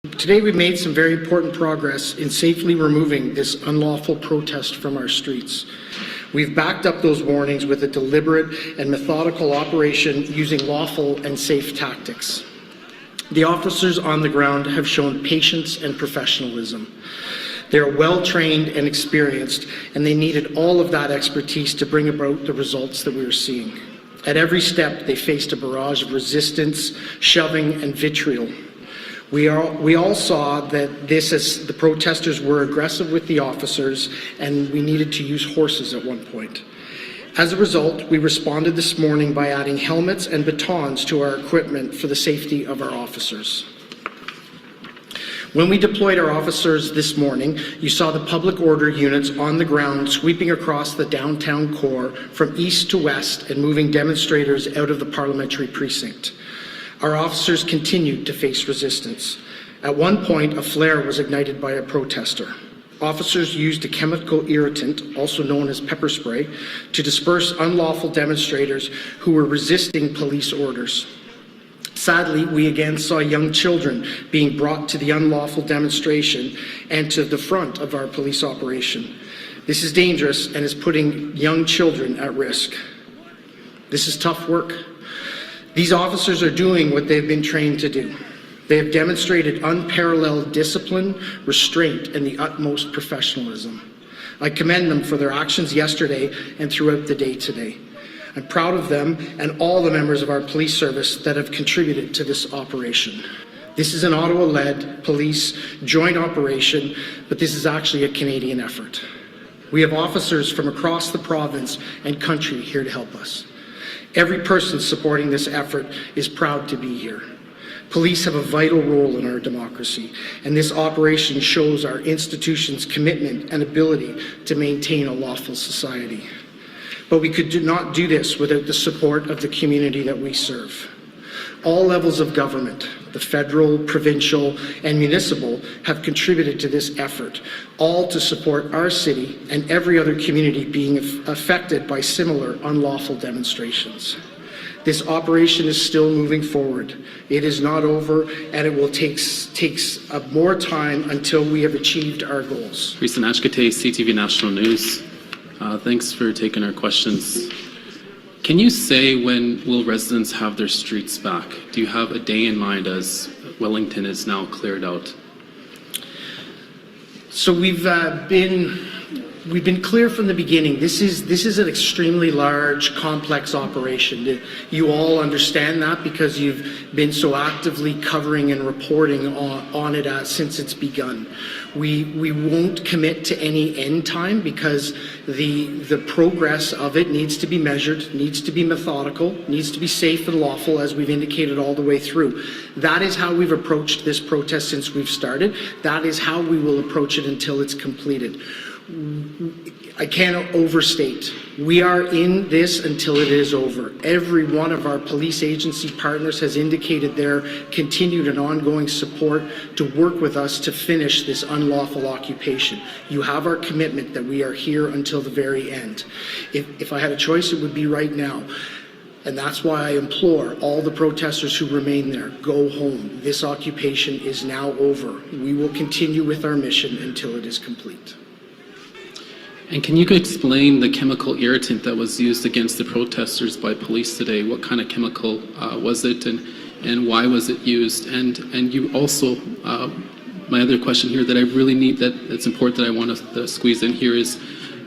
Today we made some very important progress in safely removing this unlawful protest from our streets. We've backed up those warnings with a deliberate and methodical operation using lawful and safe tactics. The officers on the ground have shown patience and professionalism. They are well trained and experienced, and they needed all of that expertise to bring about the results that we are seeing. At every step, they faced a barrage of resistance, shoving, and vitriol. We all saw that the protesters were aggressive with the officers, and we needed to use horses at one point. As a result, we responded this morning by adding helmets and batons to our equipment for the safety of our officers. When we deployed our officers this morning, you saw the public order units on the ground sweeping across the downtown core from east to west and moving demonstrators out of the parliamentary precinct. Our officers continued to face resistance. At one point, a flare was ignited by a protester. Officers used a chemical irritant, also known as pepper spray, to disperse unlawful demonstrators who were resisting police orders. Sadly, we again saw young children being brought to the unlawful demonstration and to the front of our police operation. This is dangerous and is putting young children at risk. This is tough work. These officers are doing what they've been trained to do. They have demonstrated unparalleled discipline, restraint, and the utmost professionalism. I commend them for their actions yesterday and throughout the day today. I'm proud of them and all the members of our police service that have contributed to this operation. This is an Ottawa-led police joint operation, but this is actually a Canadian effort. We have officers from across the province and country here to help us. Every person supporting this effort is proud to be here. Police have a vital role in our democracy, and this operation shows our institution's commitment and ability to maintain a lawful society. But we could not do this without the support of the community that we serve. All levels of government, the federal, provincial, and municipal, have contributed to this effort, all to support our city and every other community being affected by similar unlawful demonstrations. This operation is still moving forward. It is not over, and it will take more time until we have achieved our goals. Recent Ashkate, CTV National News. Thanks for taking our questions. Can you say when will residents have their streets back? Do you have a day in mind as Wellington is now cleared out? So we've been clear from the beginning. This is an extremely large, complex operation. You all understand that because you've been so actively covering and reporting on it since it's begun. We won't commit to any end time because the progress of it needs to be measured, needs to be methodical, needs to be safe and lawful, as we've indicated all the way through. That is how we've approached this protest since we've started. That is how we will approach it until it's completed. I cannot overstate. We are in this until it is over. Every one of our police agency partners has indicated their continued and ongoing support to work with us to finish this unlawful occupation. You have our commitment that we are here until the very end. If I had a choice, it would be right now. And that's why I implore all the protesters who remain there, go home. This occupation is now over. We will continue with our mission until it is complete. And can you explain the chemical irritant that was used against the protesters by police today? What kind of chemical was it, and why was it used? And you also, my other question here that I really need, that's important that I want to squeeze in here is,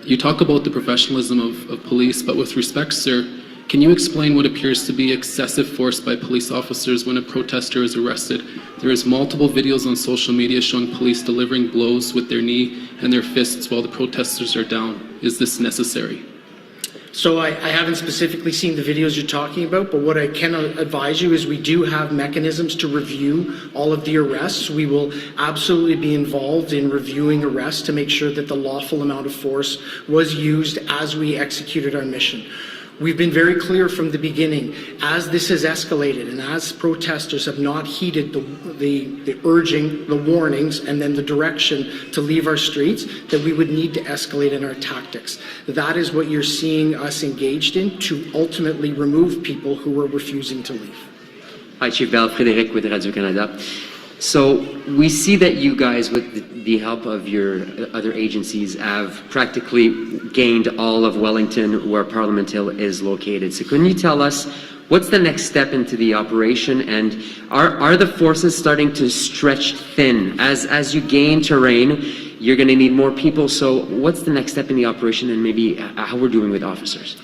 you talk about the professionalism of police, but with respect, sir, can you explain what appears to be excessive force by police officers when a protester is arrested? There is multiple videos on social media showing police delivering blows with their knee and their fists while the protesters are down. Is this necessary? So I haven't specifically seen the videos you're talking about, but what I can advise you is we do have mechanisms to review all of the arrests. We will absolutely be involved in reviewing arrests to make sure that the lawful amount of force was used as we executed our mission. We've been very clear from the beginning, as this has escalated and as protesters have not heeded the urging, the warnings, and then the direction to leave our streets, that we would need to escalate in our tactics. That is what you're seeing us engaged in to ultimately remove people who are refusing to leave. Hi, Chief Bell, Frédéric with Radio-Canada. So we see that you guys, with the help of your other agencies, have practically gained all of Wellington where Parliament Hill is located. So can you tell us what's the next step into the operation, and are the forces starting to stretch thin? As you gain terrain, you're going to need more people. So what's the next step in the operation, and maybe how we're doing with officers?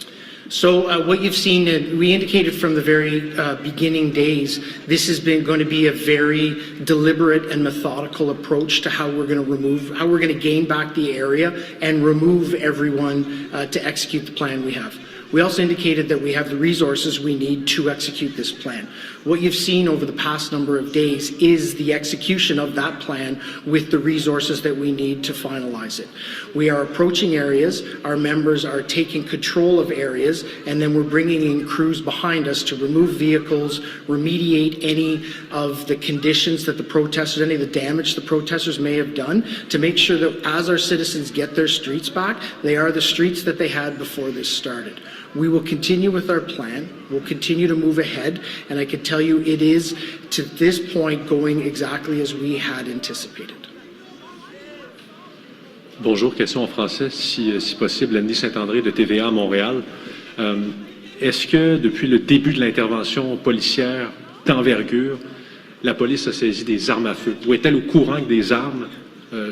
So what you've seen, we indicated from the very beginning days, this has been going to be a very deliberate and methodical approach to how we're going to gain back the area and remove everyone to execute the plan we have. We also indicated that we have the resources we need to execute this plan. What you've seen over the past number of days is the execution of that plan with the resources that we need to finalize it. We are approaching areas, our members are taking control of areas, and then we're bringing in crews behind us to remove vehicles, remediate any of the conditions that the protesters, any of the damage the protesters may have done, to make sure that as our citizens get their streets back, they are the streets that they had before this started. We will continue with our plan. We'll continue to move ahead, and I can tell you it is, to this point, going exactly as we had anticipated. Bonjour, question en français, si possible. Andy Saint-André de TVA à Montréal. Est-ce que depuis le début de l'intervention policière d'envergure, la police a saisi des armes à feu? Ou est-elle au courant que des armes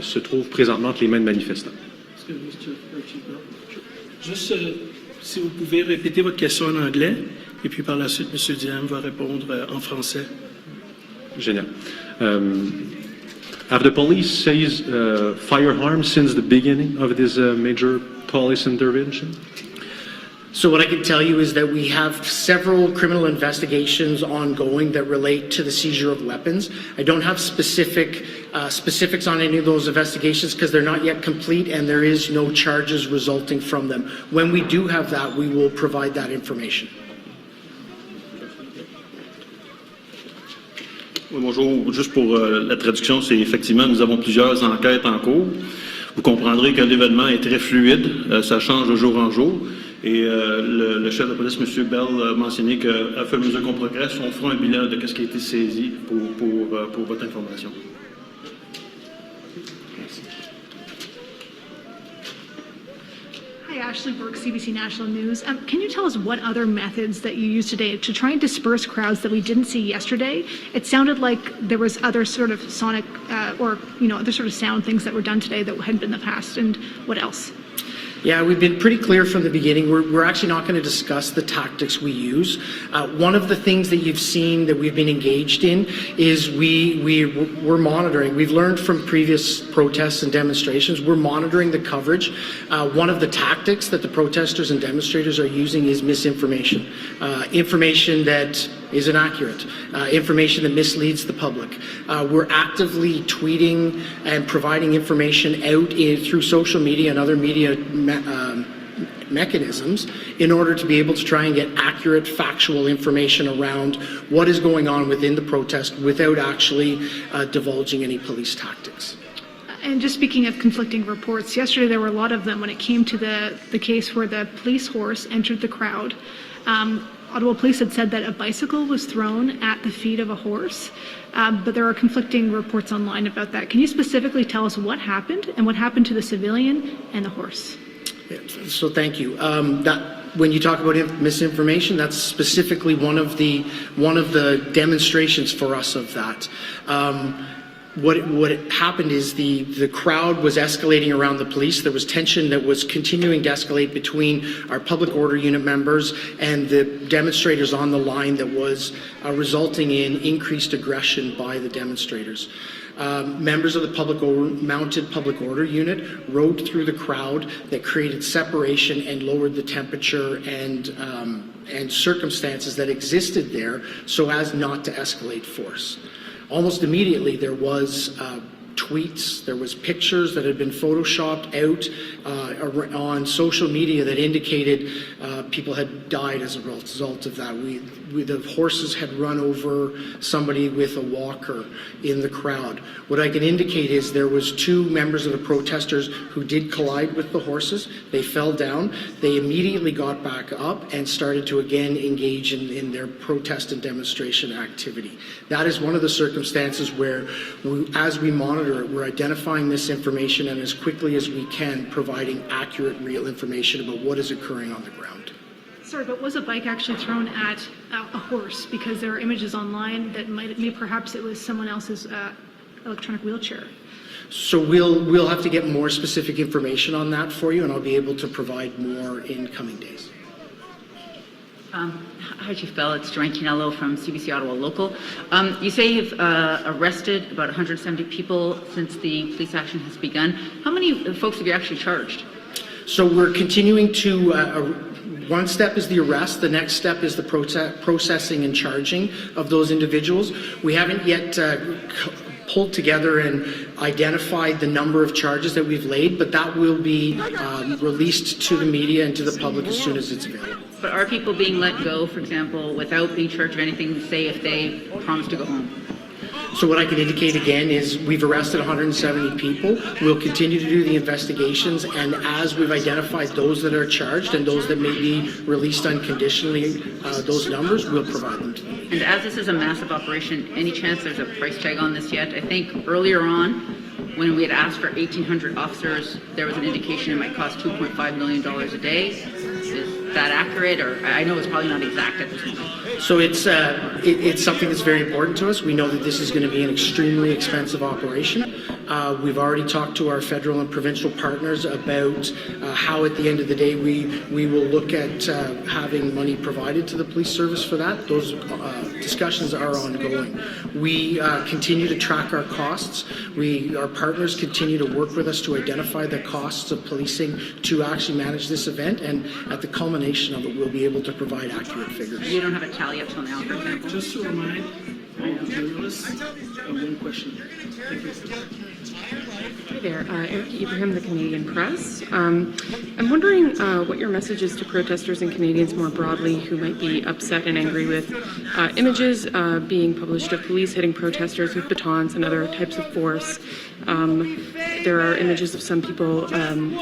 se trouvent présentement entre les mains de manifestants? Juste, si vous pouvez répéter votre question en anglais, et puis par la suite, M. Diam va répondre en français. Génial. Have the police seized firearms since the beginning of this major police intervention? So what I can tell you is that we have several criminal investigations ongoing that relate to the seizure of weapons. I don't have specifics on any of those investigations because they're not yet complete and there is no charges resulting from them. When we do have that, we will provide that information. Oui, bonjour. Juste pour la traduction, c'est effectivement, nous avons plusieurs enquêtes en cours. Vous comprendrez que l'événement est très fluide, ça change de jour en jour. Et le chef de police, M. Bell, a mentionné qu'à fur et à mesure qu'on progresse, on fera un bilan de ce qui a été saisi pour votre information. Hi, Ashley Burke, CBC National News. Can you tell us what other methods that you used today to try and disperse crowds that we didn't see yesterday? It sounded like there was other sort of sonic or other sort of sound things that were done today that hadn't been in the past. And what else? Yeah, we've been pretty clear from the beginning. We're actually not going to discuss the tactics we use. One of the things that you've seen that we've been engaged in is we're monitoring. We've learned from previous protests and demonstrations. We're monitoring the coverage. One of the tactics that the protesters and demonstrators are using is misinformation. Information that is inaccurate, information that misleads the public. We're actively tweeting and providing information out through social media and other media mechanisms in order to be able to try and get accurate, factual information around what is going on within the protest without actually divulging any police tactics. And just speaking of conflicting reports, yesterday there were a lot of them when it came to the case where the police horse entered the crowd. Ottawa police had said that a bicycle was thrown at the feet of a horse, but there are conflicting reports online about that. Can you specifically tell us what happened and what happened to the civilian and the horse? Yeah, so thank you. When you talk about misinformation, that's specifically one of the demonstrations for us of that. What happened is the crowd was escalating around the police. There was tension that was continuing to escalate between our public order unit members and the demonstrators on the line that was resulting in increased aggression by the demonstrators. Members of the mounted public order unit rode through the crowd that created separation and lowered the temperature and circumstances that existed there so as not to escalate force. Almost immediately, there was tweets, there was pictures that had been photoshopped out on social media that indicated people had died as a result of that. The horses had run over somebody with a walker in the crowd. What I can indicate is there was 2 members of the protesters who did collide with the horses. They fell down. They immediately got back up and started to again engage in their protest and demonstration activity. That is one of the circumstances where, as we monitor it, we're identifying this information and as quickly as we can providing accurate, real information about what is occurring on the ground. Sorry, but was a bike actually thrown at a horse? Because there are images online that perhaps it was someone else's electronic wheelchair. So we'll have to get more specific information on that for you, and I'll be able to provide more in coming days. Hi, Chief Bell. It's Joanne Quinello from CBC Ottawa Local. You say you've arrested about 170 people since the police action has begun. How many folks have you actually charged? So we're continuing to, one step is the arrest, the next step is the processing and charging of those individuals. We haven't yet pulled together and identified the number of charges that we've laid, but that will be released to the media and to the public as soon as it's available. But are people being let go, for example, without being charged of anything, say if they promise to go home? So what I can indicate again is we've arrested 170 people. We'll continue to do the investigations, and as we've identified those that are charged and those that may be released unconditionally, those numbers, we'll provide them to the media. And as this is a massive operation, any chance there's a price tag on this yet? I think earlier on, when we had asked for 1,800 officers, there was an indication it might cost $2.5 million a day. Is that accurate? Or I know it's probably not exact at this moment. So it's something that's very important to us. We know that this is going to be an extremely expensive operation. We've already talked to our federal and provincial partners about how at the end of the day we will look at having money provided to the police service for that. Those discussions are ongoing. We continue to track our costs. Our partners continue to work with us to identify the costs of policing to actually manage this event, and at the culmination of it, we'll be able to provide accurate figures. You don't have a tally up till now, for example? Just to remind all the journalists, one question. Thank you. Hi there, Eric Ibrahim, the Canadian Press. I'm wondering what your message is to protesters and Canadians more broadly who might be upset and angry with images being published of police hitting protesters with batons and other types of force. There are images of some people,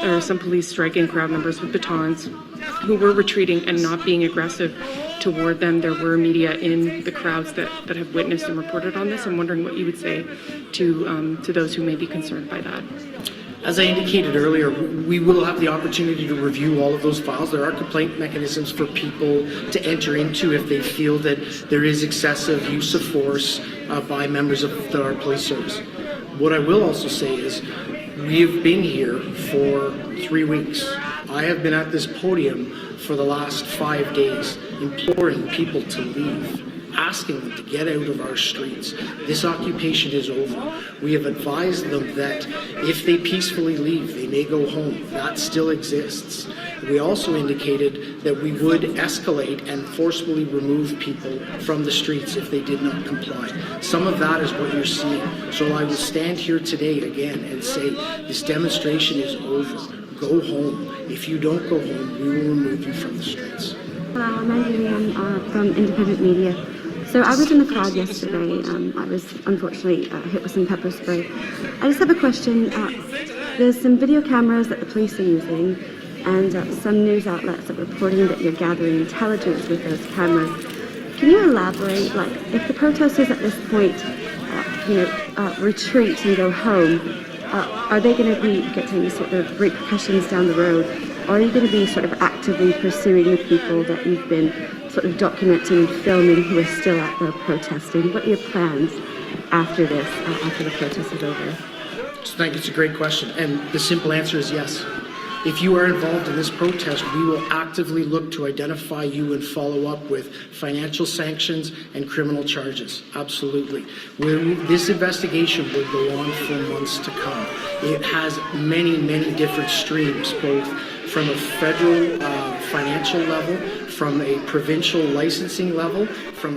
or some police striking crowd members with batons who were retreating and not being aggressive toward them. There were media in the crowds that have witnessed and reported on this. I'm wondering what you would say to those who may be concerned by that. As I indicated earlier, we will have the opportunity to review all of those files. There are complaint mechanisms for people to enter into if they feel that there is excessive use of force by members of our police service. What I will also say is we've been here for 3 weeks. I have been at this podium for the last 5 days imploring people to leave, asking them to get out of our streets. This occupation is over. We have advised them that if they peacefully leave, they may go home. That still exists. We also indicated that we would escalate and forcefully remove people from the streets if they did not comply. Some of that is what you're seeing. So I will stand here today again and say this demonstration is over. Go home. If you don't go home, we will remove you from the streets. Hello, I'm Andy from Independent Media. So I was in the crowd yesterday. I was unfortunately hit with some pepper spray. I just have a question. There's some video cameras that the police are using, and some news outlets are reporting that you're gathering intelligence with those cameras. Can you elaborate, like, if the protesters at this point, retreat and go home, are they going to be getting sort of repercussions down the road, or are you going to be sort of actively pursuing the people that you've been sort of documenting and filming who are still out there protesting? What are your plans after this, after the protest is over? So I think it's a great question, and the simple answer is yes. If you are involved in this protest, we will actively look to identify you and follow up with financial sanctions and criminal charges. Absolutely. This investigation will go on for months to come. It has many, many different streams, both from a federal financial level, from a provincial licensing level, from